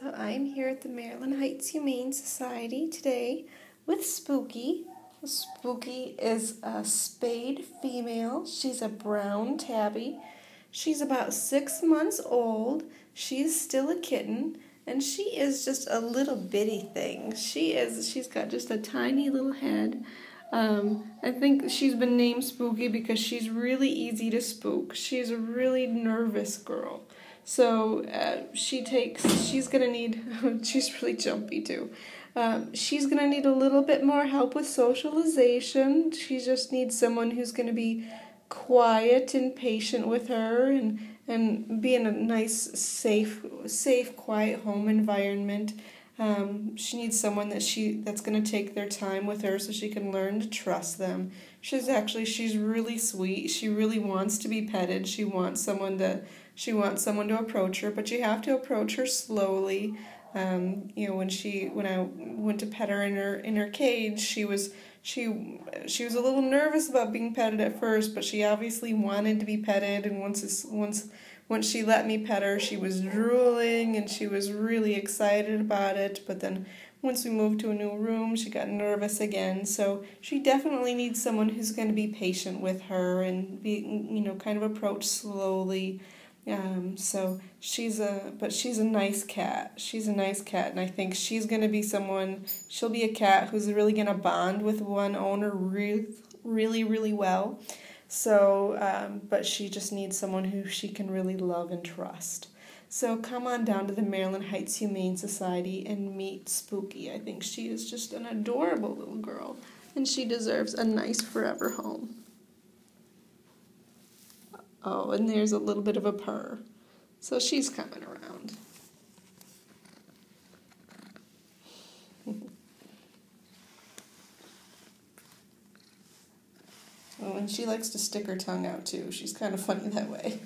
So I'm here at the Maryland Heights Humane Society today with Spooky. Spooky is a spayed female. She's a brown tabby. She's about 6 months old. She's still a kitten, and she is just a little bitty thing. She's got just a tiny little head. I think she's been named Spooky because she's really easy to spook. She's a really nervous girl. So she's gonna need, she's really jumpy too. She's gonna need a little bit more help with socialization. She just needs someone who's gonna be quiet and patient with her and be in a nice, safe, quiet home environment. She needs someone that's going to take their time with her so she can learn to trust them. She's really sweet. She really wants to be petted. She wants someone to approach her, but you have to approach her slowly. When I went to pet her in her cage, she was a little nervous about being petted at first, but she obviously wanted to be petted, and once she let me pet her, she was drooling and she was really excited about it. But then once we moved to a new room, she got nervous again. So she definitely needs someone who's going to be patient with her and be, kind of approach slowly. She's a nice cat. She's a nice cat, and I think she'll be a cat who's really going to bond with one owner really, really well. So, but she just needs someone who she can really love and trust. So come on down to the Maryland Heights Humane Society and meet Spooky. I think she is just an adorable little girl, and she deserves a nice forever home. Oh, and there's a little bit of a purr. So she's coming around. Oh, and she likes to stick her tongue out too. She's kind of funny that way.